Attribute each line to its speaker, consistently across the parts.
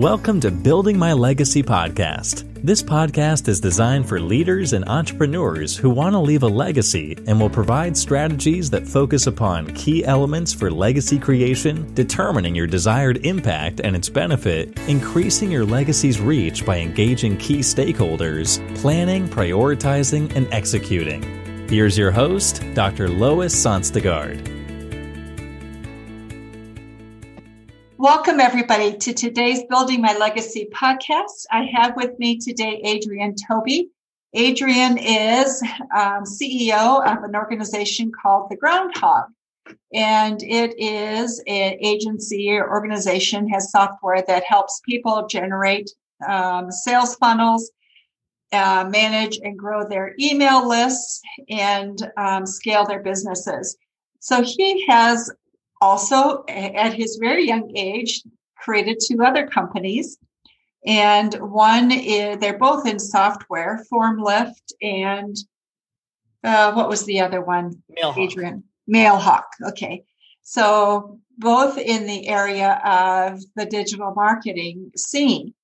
Speaker 1: Welcome to Building My Legacy podcast. This podcast is designed for leaders and entrepreneurs who want to leave a legacy and will provide strategies that focus upon key elements for legacy creation, determining your desired impact and its benefit, increasing your legacy's reach by engaging key stakeholders, planning, prioritizing, and executing. Here's your host, Dr. Lois Sonstegard.
Speaker 2: Welcome, everybody, to today's Building My Legacy podcast. I have with me today Adrian Tobey. Adrian is CEO of an organization called The Groundhog, and it is an agency or organization, has software that helps people generate sales funnels, manage and grow their email lists, and scale their businesses. So he has also, at his very young age, created two other companies. And one is, they're both in software, FormLift and what was the other one?
Speaker 3: Mailhawk.
Speaker 2: Adrian. Mailhawk. Okay. So both in the area of the digital marketing scene.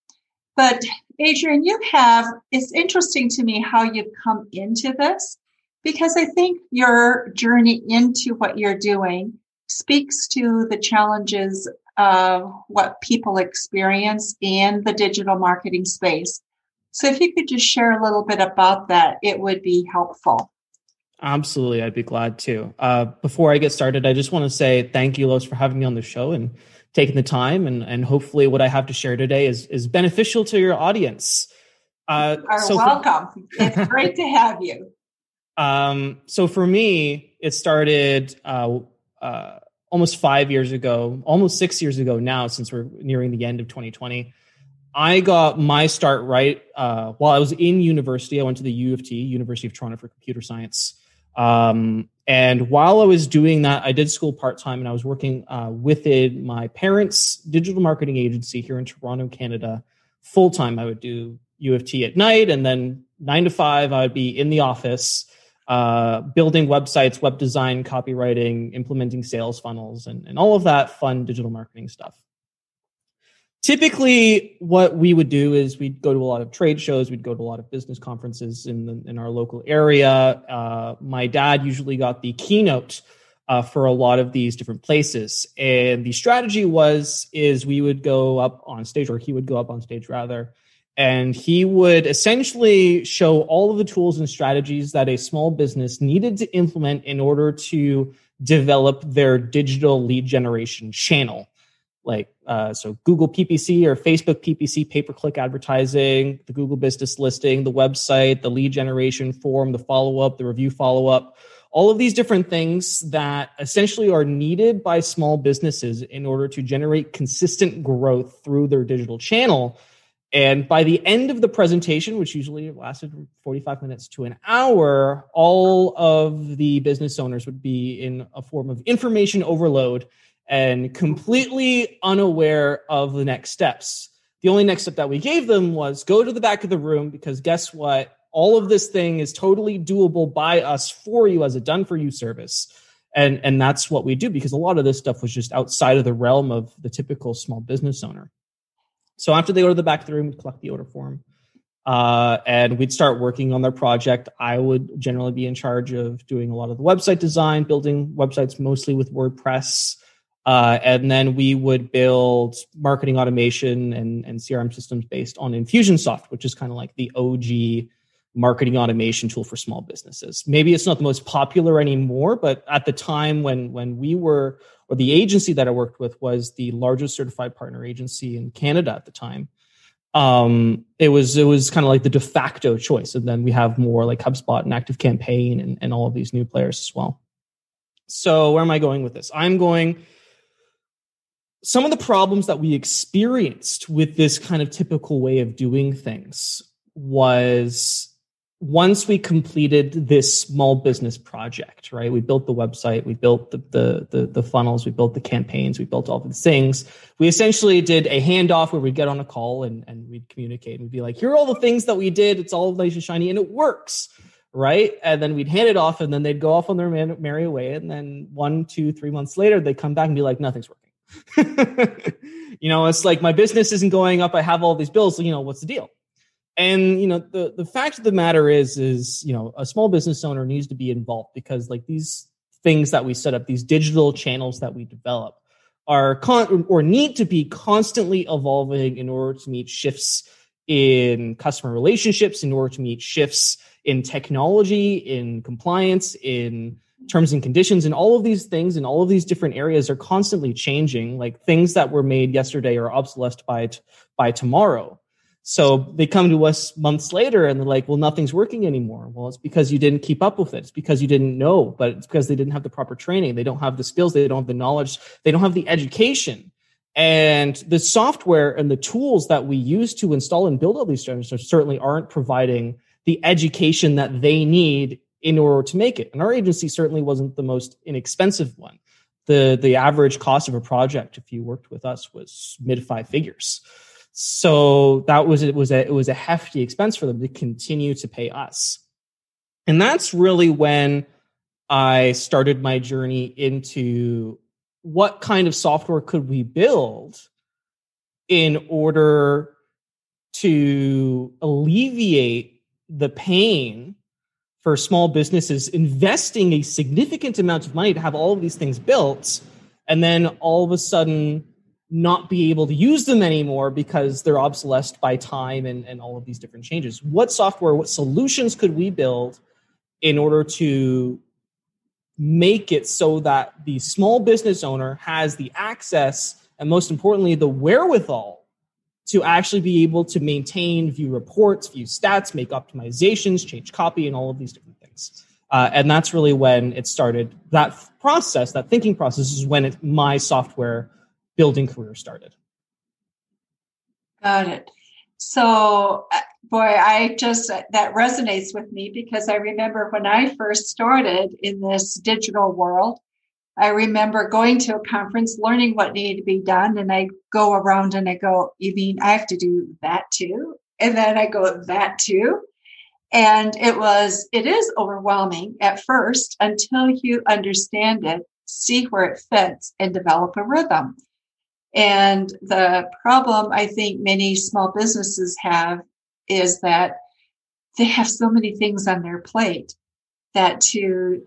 Speaker 2: But Adrian, it's interesting to me how you've come into this, because I think your journey into what you're doing speaks to the challenges of what people experience in the digital marketing space. So if you could just share a little bit about that, it would be helpful.
Speaker 3: Absolutely. I'd be glad to. Before I get started, I just want to say thank you, Lois, for having me on the show and taking the time. And hopefully what I have to share today is beneficial to your audience.
Speaker 2: Welcome. It's great to have you.
Speaker 3: So for me, it started almost 5 years ago, almost 6 years ago now, since we're nearing the end of 2020. I got my start right while I was in university. I went to the U of T, University of Toronto, for computer science. And while I was doing that, I did school part-time, and I was working within my parents' digital marketing agency here in Toronto, Canada, full-time. I would do U of T at night, and then 9 to 5, I would be in the office, building websites, web design, copywriting, implementing sales funnels, and all of that fun digital marketing stuff. Typically, what we would do is we'd go to a lot of trade shows, we'd go to a lot of business conferences in our local area. My dad usually got the keynote for a lot of these different places. And the strategy is we would go up on stage, or he would go up on stage rather, and he would essentially show all of the tools and strategies that a small business needed to implement in order to develop their digital lead generation channel. So Google PPC or Facebook PPC, pay-per-click advertising, the Google business listing, the website, the lead generation form, the follow-up, the review follow-up, all of these different things that essentially are needed by small businesses in order to generate consistent growth through their digital channel. And by the end of the presentation, which usually lasted 45 minutes to an hour, all of the business owners would be in a form of information overload and completely unaware of the next steps. The only next step that we gave them was go to the back of the room, because guess what? All of this thing is totally doable by us for you as a done-for-you service. And that's what we do, because a lot of this stuff was just outside of the realm of the typical small business owner. So after they go to the back of the room, we'd collect the order form, and we'd start working on their project. I would generally be in charge of doing a lot of the website design, building websites mostly with WordPress. And then we would build marketing automation and CRM systems based on Infusionsoft, which is kind of like the OG marketing automation tool for small businesses. Maybe it's not the most popular anymore, but at the time when we were, or the agency that I worked with was the largest certified partner agency in Canada at the time. It was kind of like the de facto choice. And then we have more like HubSpot and ActiveCampaign and all of these new players as well. So where am I going with this? Some of the problems that we experienced with this kind of typical way of doing things was, once we completed this small business project, right? We built the website, we built the funnels, we built the campaigns, we built all of these things. We essentially did a handoff where we'd get on a call and we'd communicate. We'd be like, here are all the things that we did. It's all nice and shiny and it works, right? And then we'd hand it off, and then they'd go off on their merry way. And then 1, 2, 3 months later, they'd come back and be like, nothing's working. It's like my business isn't going up. I have all these bills. So, what's the deal? And, the fact of the matter is, a small business owner needs to be involved because like these things that we set up, these digital channels that we develop are need to be constantly evolving in order to meet shifts in customer relationships, in order to meet shifts in technology, in compliance, in terms and conditions, and all of these things and all of these different areas are constantly changing. Like things that were made yesterday are obsolete by tomorrow. So they come to us months later and they're like, well, nothing's working anymore. Well, it's because you didn't keep up with it. It's because you didn't know, but it's because they didn't have the proper training. They don't have the skills. They don't have the knowledge. They don't have the education. And the software and the tools that we use to install and build all these services certainly aren't providing the education that they need in order to make it. And our agency certainly wasn't the most inexpensive one. The average cost of a project, if you worked with us, was mid 5 figures. So it was a hefty expense for them to continue to pay us. And that's really when I started my journey into what kind of software could we build in order to alleviate the pain for small businesses investing a significant amount of money to have all of these things built, and then all of a sudden not be able to use them anymore because they're obsolesced by time and all of these different changes. What software, what solutions could we build in order to make it so that the small business owner has the access and, most importantly, the wherewithal to actually be able to maintain, view reports, view stats, make optimizations, change copy, and all of these different things. And that's really when it started. That process, that thinking process, is when my software building career started.
Speaker 2: Got it. So, boy, that resonates with me because I remember when I first started in this digital world, I remember going to a conference, learning what needed to be done. And I go around and I go, you mean I have to do that too? And then I go, that too. And it is overwhelming at first until you understand it, see where it fits, and develop a rhythm. And the problem I think many small businesses have is that they have so many things on their plate that to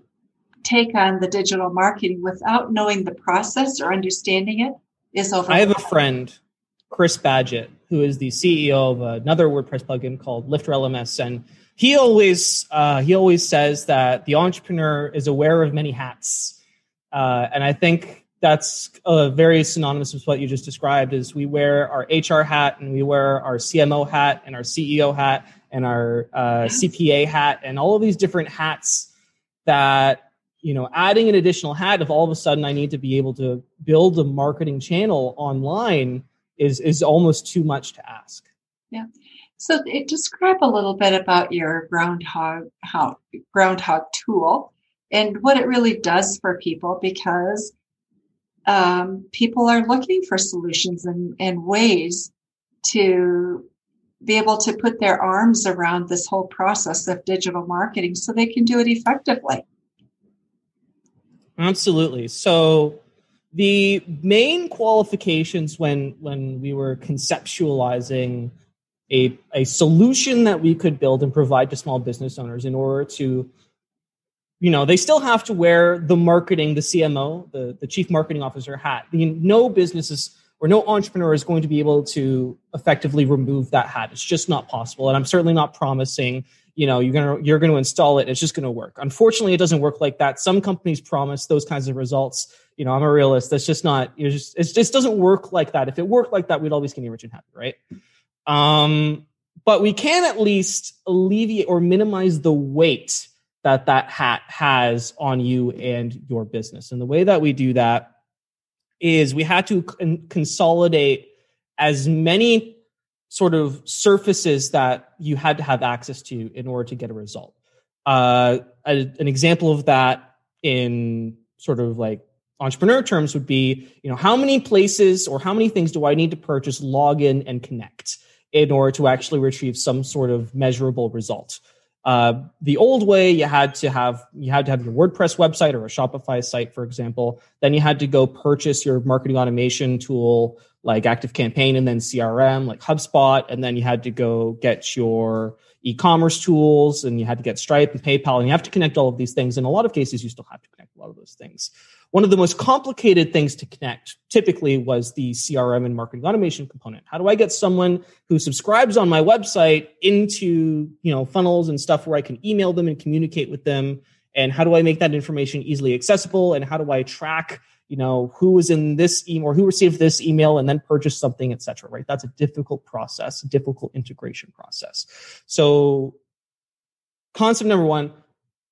Speaker 2: take on the digital marketing without knowing the process or understanding it is overwhelming.
Speaker 3: I have a friend, Chris Badgett, who is the CEO of another WordPress plugin called Lifter LMS, and he always says that the entrepreneur is aware of many hats, and I think that's very synonymous with what you just described. Is we wear our HR hat and we wear our CMO hat and our CEO hat and our CPA hat and all of these different hats that, adding an additional hat, if all of a sudden I need to be able to build a marketing channel online is almost too much to ask.
Speaker 2: Yeah. So describe a little bit about your groundhog tool and what it really does for people, because people are looking for solutions and ways to be able to put their arms around this whole process of digital marketing so they can do it effectively.
Speaker 3: Absolutely. So the main qualifications when we were conceptualizing a solution that we could build and provide to small business owners in order to, they still have to wear the marketing, the CMO, the chief marketing officer hat. No businesses or no entrepreneur is going to be able to effectively remove that hat. It's just not possible. And I'm certainly not promising, you're going to install it. It's just going to work. Unfortunately, it doesn't work like that. Some companies promise those kinds of results. I'm a realist. That's just not, it just doesn't work like that. If it worked like that, we'd always get rich and happy, right? But we can at least alleviate or minimize the weight that hat has on you and your business. And the way that we do that is we had to consolidate as many sort of surfaces that you had to have access to in order to get a result. An example of that in sort of like entrepreneur terms would be, how many places or how many things do I need to purchase, log in, and connect in order to actually retrieve some sort of measurable result? The old way, you had to have your WordPress website or a Shopify site, for example. Then you had to go purchase your marketing automation tool like ActiveCampaign, and then CRM like HubSpot. And then you had to go get your e-commerce tools, and you had to get Stripe and PayPal, and you have to connect all of these things. In a lot of cases, you still have to connect a lot of those things. One of the most complicated things to connect typically was the CRM and marketing automation component. How do I get someone who subscribes on my website into, funnels and stuff where I can email them and communicate with them? And how do I make that information easily accessible? And how do I track, who was in this email or who received this email and then purchased something, et cetera, right? That's a difficult process, a difficult integration process. So concept number one,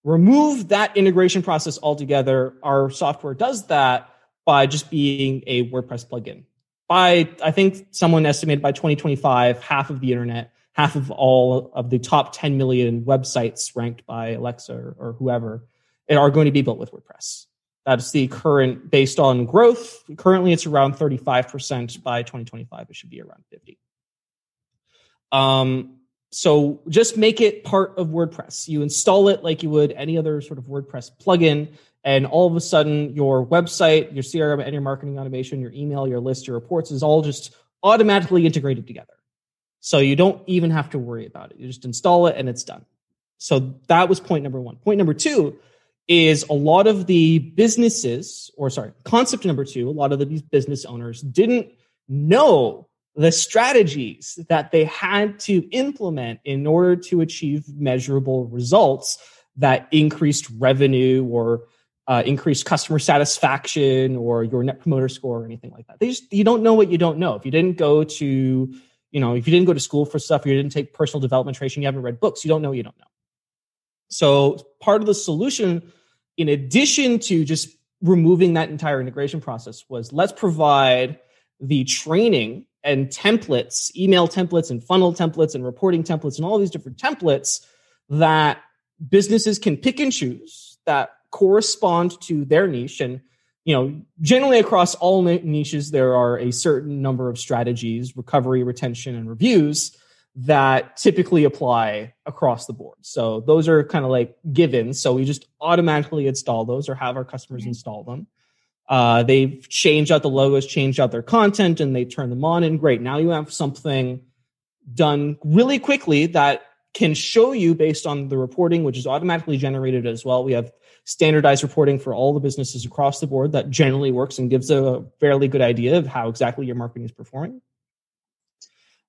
Speaker 3: remove that integration process altogether. Our software does that by just being a WordPress plugin. I think someone estimated by 2025, half of the internet, half of all of the top 10 million websites ranked by Alexa or whoever are going to be built with WordPress. That's the current, based on growth. Currently, it's around 35%. By 2025, it should be around 50%. So just make it part of WordPress. You install it like you would any other sort of WordPress plugin, and all of a sudden your website, your CRM, and your marketing automation, your email, your list, your reports is all just automatically integrated together. So you don't even have to worry about it. You just install it and it's done. So that was point number one. Point number two is concept number two, a lot of these business owners didn't know the strategies that they had to implement in order to achieve measurable results that increased revenue or increased customer satisfaction or your net promoter score or anything like that. You don't know what you don't know. If you didn't go to, school for stuff, you didn't take personal development training, you haven't read books, you don't know what you don't know. So part of the solution, in addition to just removing that entire integration process, was let's provide the training and templates, email templates and funnel templates and reporting templates and all these different templates that businesses can pick and choose that correspond to their niche. And, generally across all niches, there are a certain number of strategies, recovery, retention, and reviews that typically apply across the board. So those are kind of like givens. So we just automatically install those or have our customers install them. They've changed out the logos, changed out their content, and they turn them on. And great, now you have something done really quickly that can show you based on the reporting, which is automatically generated as well. We have standardized reporting for all the businesses across the board that generally works and gives a fairly good idea of how exactly your marketing is performing.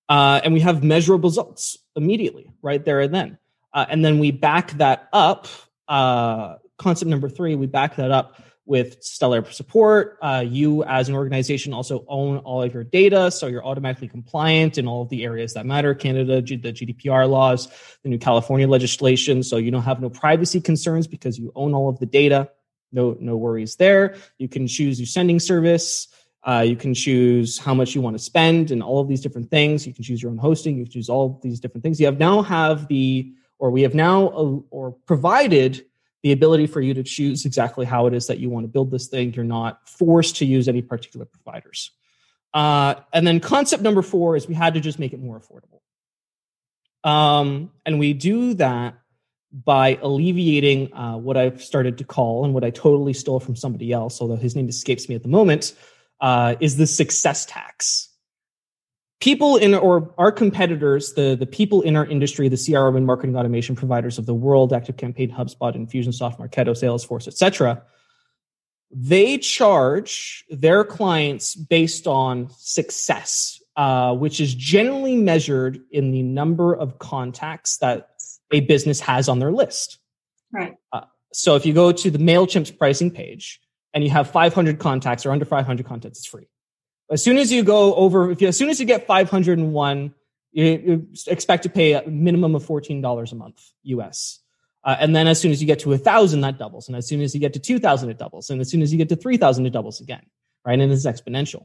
Speaker 3: And we have measurable results immediately, right there and then. And then we back that up. Concept number three, we back that up with stellar support. You as an organization also own all of your data, so you're automatically compliant in all of the areas that matter. Canada, the GDPR laws, the new California legislation, so you don't have no privacy concerns because you own all of the data. No worries there. You can choose your sending service. You can choose how much you want to spend and all of these different things. You can choose your own hosting. You can choose all of these different things. We have now provided the ability for you to choose exactly how it is that you want to build this thing. You're not forced to use any particular providers. And then concept number four is we had to just make it more affordable. And we do that by alleviating what I've started to call, and what I totally stole from somebody else, although his name escapes me at the moment, is the success tax. People our competitors, the people in our industry, the CRM and marketing automation providers of the world, ActiveCampaign, HubSpot, Infusionsoft, Marketo, Salesforce, etc., they charge their clients based on success, which is generally measured in the number of contacts that a business has on their list.
Speaker 2: Right.
Speaker 3: So if you go to the MailChimp's pricing page and you have 500 contacts or under 500 contacts, it's free. As soon as you get 501, you expect to pay a minimum of $14 a month US. And then as soon as you get to 1,000, that doubles. And as soon as you get to 2,000, it doubles. And as soon as you get to 3,000, it doubles again, right? And it's exponential.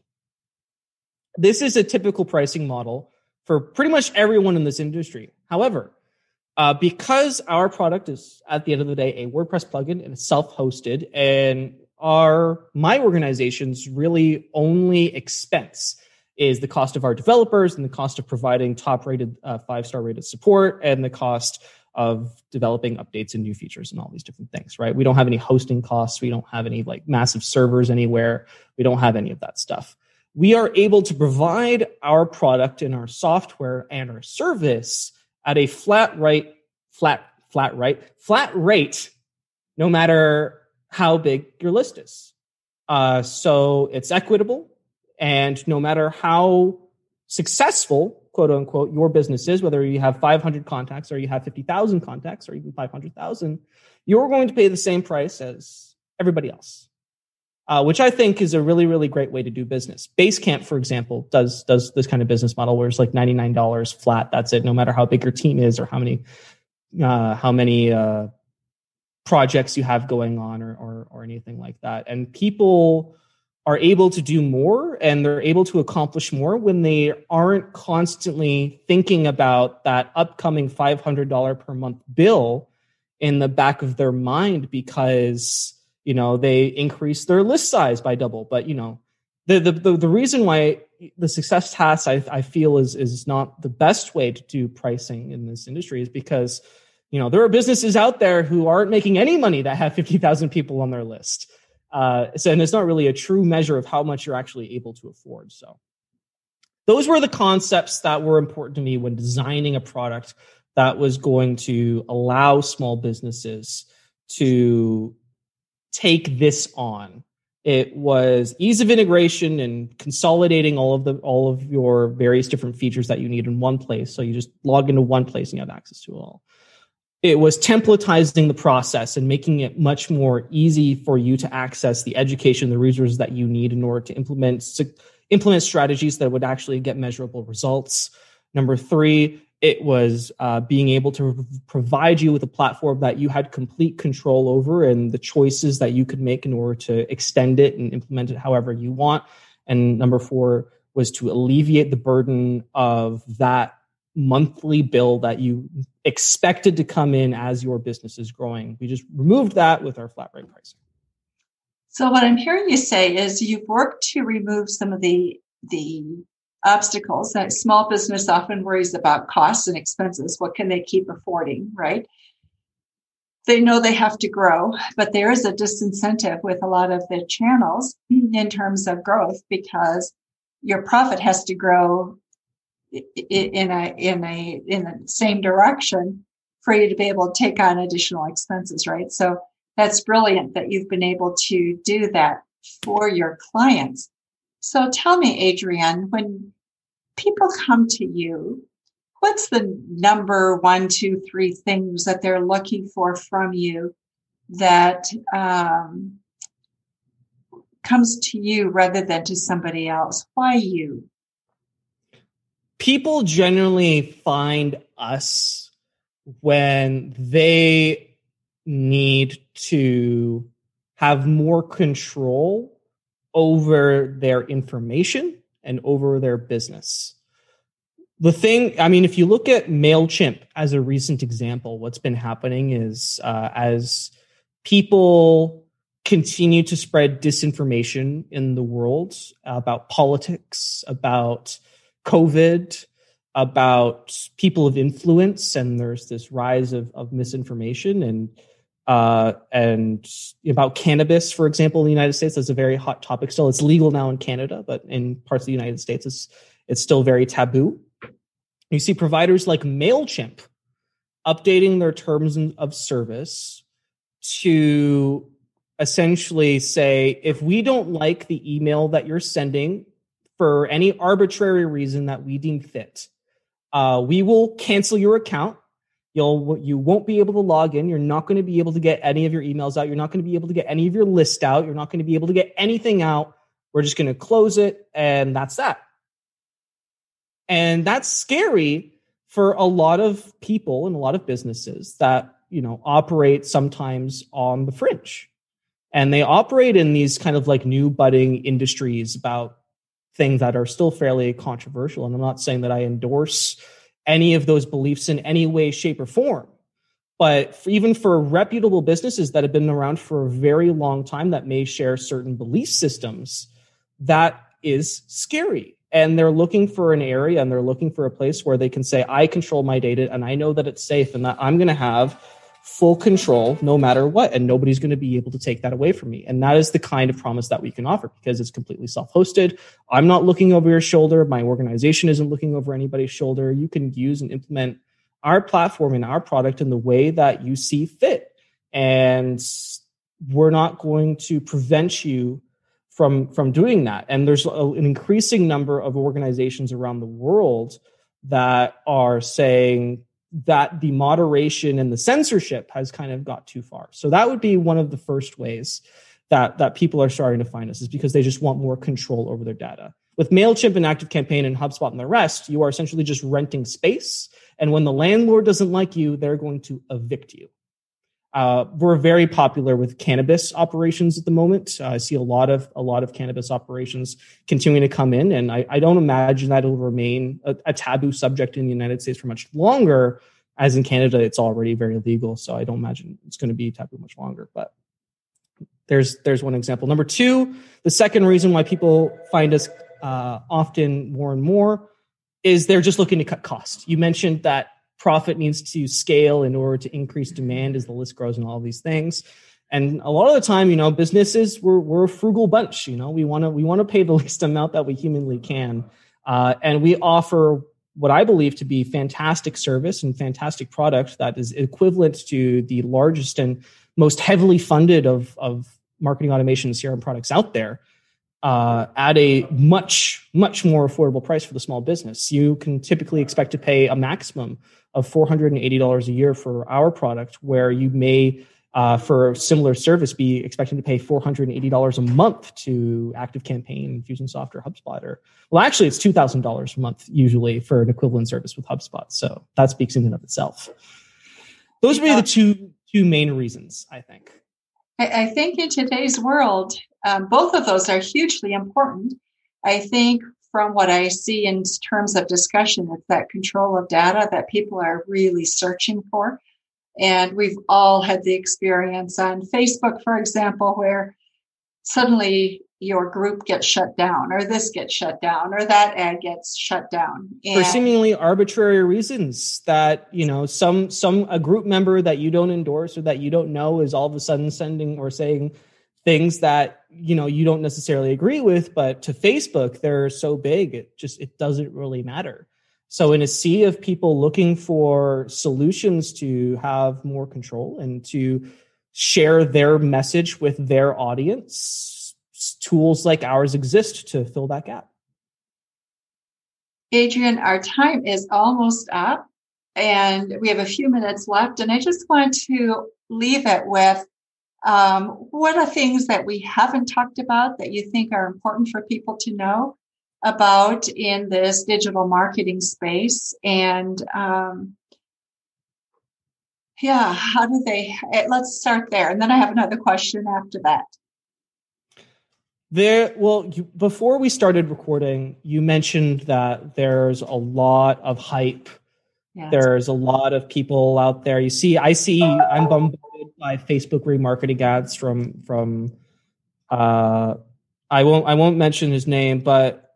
Speaker 3: This is a typical pricing model for pretty much everyone in this industry. However, because our product is, at the end of the day, a WordPress plugin and it's self-hosted, and my organization's really only expense is the cost of our developers and the cost of providing top-rated, 5-star rated support, and the cost of developing updates and new features and all these different things, right? We don't have any hosting costs. We don't have any like massive servers anywhere. We don't have any of that stuff. We are able to provide our product and our software and our service at a flat rate, no matter how big your list is. So it's equitable, and no matter how successful, quote unquote, your business is, whether you have 500 contacts or you have 50,000 contacts or even 500,000, you're going to pay the same price as everybody else, which I think is a really, really great way to do business. Basecamp, for example, does this kind of business model where it's like $99 flat. That's it. No matter how big your team is or how many projects you have going on or anything like that. And people are able to do more and they're able to accomplish more when they aren't constantly thinking about that upcoming $500 per month bill in the back of their mind because, they increase their list size by double. But, the reason why the success task I feel is not the best way to do pricing in this industry is because, there are businesses out there who aren't making any money that have 50,000 people on their list. And it's not really a true measure of how much you're actually able to afford. So those were the concepts that were important to me when designing a product that was going to allow small businesses to take this on. It was ease of integration and consolidating all of your various different features that you need in one place. So you just log into one place and you have access to it all. It was templatizing the process and making it much more easy for you to access the education, the resources that you need in order to implement strategies that would actually get measurable results. Number 3, it was being able to provide you with a platform that you had complete control over and the choices that you could make in order to extend it and implement it however you want. And number 4 was to alleviate the burden of that monthly bill that you expected to come in as your business is growing. We just removed that with our flat rate pricing.
Speaker 2: So what I'm hearing you say is you've worked to remove some of the obstacles that small business often worries about: costs and expenses. What can they keep affording, right? They know they have to grow, but there is a disincentive with a lot of the channels in terms of growth because your profit has to grow in the same direction for you to be able to take on additional expenses, right? So that's brilliant that you've been able to do that for your clients. So tell me, Adrian, when people come to you, what's the number 1, 2, 3 things that they're looking for from you that comes to you rather than to somebody else? Why you?
Speaker 3: People generally find us when they need to have more control over their information and over their business. If you look at MailChimp as a recent example, what's been happening is as people continue to spread disinformation in the world about politics, about COVID, about people of influence, and there's this rise of misinformation and about cannabis, for example, in the United States. That's a very hot topic still. It's legal now in Canada, but in parts of the United States, it's still very taboo. You see providers like MailChimp updating their terms of service to essentially say, if we don't like the email that you're sending for any arbitrary reason that we deem fit, we will cancel your account. You won't be able to log in. You're not going to be able to get any of your emails out. You're not going to be able to get any of your list out. You're not going to be able to get anything out. We're just going to close it, and that's that. And that's scary for a lot of people and a lot of businesses that, operate sometimes on the fringe. And they operate in these kind of like new budding industries about things that are still fairly controversial. And I'm not saying that I endorse any of those beliefs in any way, shape, or form. But even for reputable businesses that have been around for a very long time that may share certain belief systems, that is scary. And they're looking for an area and they're looking for a place where they can say, I control my data and I know that it's safe and that I'm going to have full control no matter what. And nobody's going to be able to take that away from me. And that is the kind of promise that we can offer because it's completely self-hosted. I'm not looking over your shoulder. My organization isn't looking over anybody's shoulder. You can use and implement our platform and our product in the way that you see fit. And we're not going to prevent you from doing that. And there's an increasing number of organizations around the world that are saying that the moderation and the censorship has kind of got too far. So that would be one of the first ways that people are starting to find us, is because they just want more control over their data. With MailChimp and ActiveCampaign and HubSpot and the rest, you are essentially just renting space. And when the landlord doesn't like you, they're going to evict you. We're very popular with cannabis operations at the moment. I see a lot of cannabis operations continuing to come in, and I don't imagine that it'll remain a taboo subject in the United States for much longer. As in Canada, it's already very legal, so I don't imagine it's going to be taboo much longer. But there's one example. Number two, the second reason why people find us often more and more is they're just looking to cut costs. You mentioned that profit needs to scale in order to increase demand as the list grows and all these things. And a lot of the time, businesses, we're a frugal bunch. We want to pay the least amount that we humanly can. And we offer what I believe to be fantastic service and fantastic product that is equivalent to the largest and most heavily funded of marketing automation and CRM products out there. At a much, much more affordable price for the small business. You can typically expect to pay a maximum of $480 a year for our product, where you may, for a similar service, be expecting to pay $480 a month to ActiveCampaign, Infusionsoft, or HubSpot. Well, actually, it's $2,000 a month usually for an equivalent service with HubSpot. So that speaks in and of itself. Those would be the two main reasons, I think.
Speaker 2: I think in today's world, both of those are hugely important. I think from what I see in terms of discussion, it's that control of data that people are really searching for. And we've all had the experience on Facebook, for example, where suddenly your group gets shut down, or this gets shut down, or that ad gets shut down.
Speaker 3: For seemingly arbitrary reasons that, a group member that you don't endorse or that you don't know is all of a sudden sending or saying things that, you don't necessarily agree with, but to Facebook, they're so big, it doesn't really matter. So in a sea of people looking for solutions to have more control and to share their message with their audience, tools like ours exist to fill that gap.
Speaker 2: Adrian, our time is almost up and we have a few minutes left. And I just want to leave it with what are things that we haven't talked about that you think are important for people to know about in this digital marketing space? And how do they, let's start there. And then I have another question after that.
Speaker 3: Before we started recording, you mentioned that there's a lot of hype. Yes. There's a lot of people out there. I'm bombarded by Facebook remarketing ads from I won't mention his name, but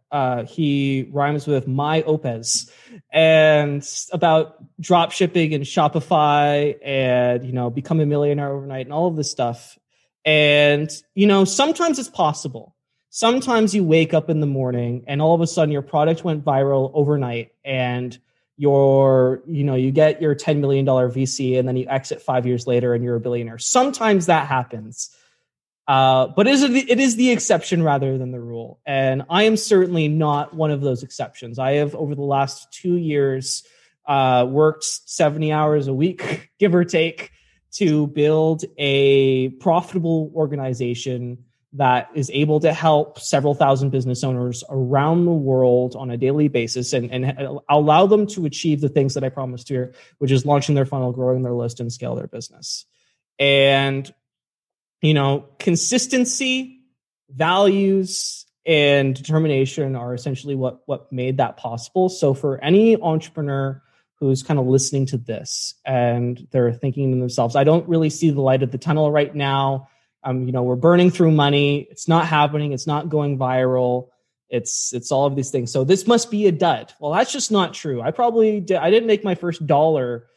Speaker 3: he rhymes with my Opez, and about drop shipping and Shopify and, become a millionaire overnight and all of this stuff. And, sometimes it's possible. Sometimes you wake up in the morning and all of a sudden your product went viral overnight and you get your $10 million VC and then you exit 5 years later and you're a billionaire. Sometimes that happens. But it is the exception rather than the rule. And I am certainly not one of those exceptions. I have, over the last 2 years, worked 70 hours a week, give or take, to build a profitable organization that is able to help several thousand business owners around the world on a daily basis and allow them to achieve the things that I promised here, which is launching their funnel, growing their list, and scale their business. And, consistency, values, and determination are essentially what made that possible. So for any entrepreneur who's kind of listening to this and they're thinking to themselves, I don't really see the light at the tunnel right now. We're burning through money. It's not happening. It's not going viral. It's all of these things. So this must be a dud. Well, that's just not true. I didn't make my first dollar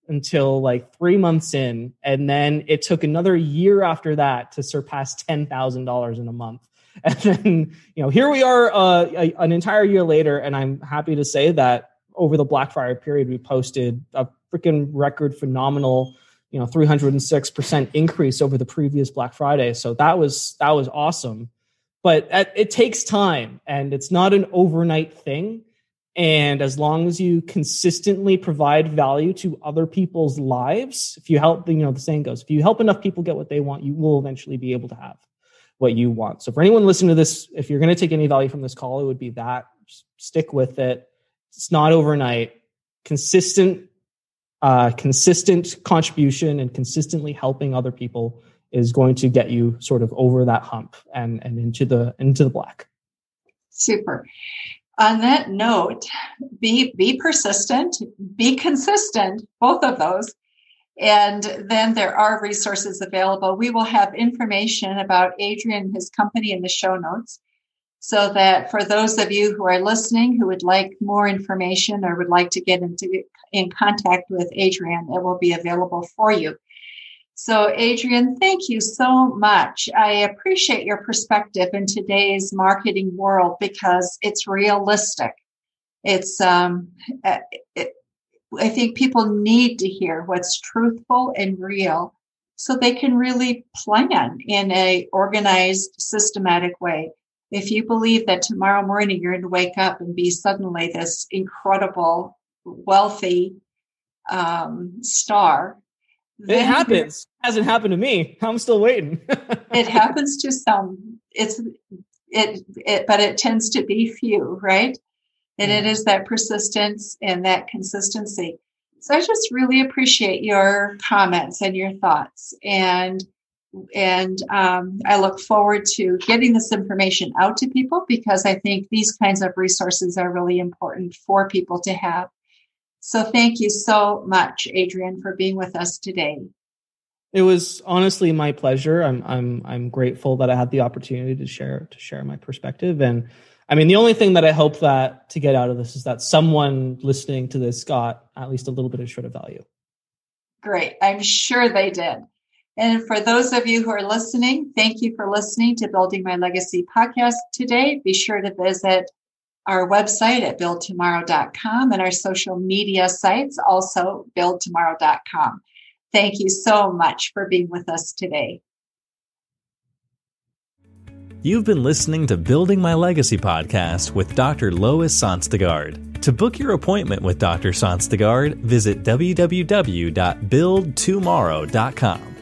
Speaker 3: until like 3 months in. And then it took another year after that to surpass $10,000 in a month. And then, here we are an entire year later. And I'm happy to say that over the Black Friday period, we posted a freaking record phenomenal, 306% increase over the previous Black Friday. So that was awesome. But it takes time, and it's not an overnight thing. And as long as you consistently provide value to other people's lives, if you help, the saying goes, if you help enough people get what they want, you will eventually be able to have what you want. So for anyone listening to this, if you're going to take any value from this call, it would be that. Just stick with it. It's not overnight. Consistent contribution and consistently helping other people is going to get you sort of over that hump and into the black.
Speaker 2: Super. On that note, be persistent, be consistent, both of those. And then there are resources available. We will have information about Adrian and his company in the show notes, so that for those of you who are listening who would like more information or would like to get in contact with Adrian, it will be available for you. So Adrian, thank you so much. I appreciate your perspective in today's marketing world because it's realistic. I think people need to hear what's truthful and real so they can really plan in a organized, systematic way. If you believe that tomorrow morning you're going to wake up and be suddenly this incredible, wealthy star,
Speaker 3: it happens. It hasn't happened to me. I'm still waiting.
Speaker 2: It happens to some. But it tends to be few, right? And it is that persistence and that consistency. So I just really appreciate your comments and your thoughts. And I look forward to getting this information out to people because I think these kinds of resources are really important for people to have. So thank you so much, Adrian, for being with us today.
Speaker 3: It was honestly my pleasure. I'm grateful that I had the opportunity to share my perspective. And I mean, the only thing that I hope that to get out of this is that someone listening to this got at least a little bit of shred of value.
Speaker 2: Great. I'm sure they did. And for those of you who are listening, thank you for listening to Building My Legacy podcast today. Be sure to visit our website at buildtomorrow.com and our social media sites, also buildtomorrow.com. Thank you so much for being with us today.
Speaker 1: You've been listening to Building My Legacy podcast with Dr. Lois Sonstegard. To book your appointment with Dr. Sonstegard, visit www.buildtomorrow.com.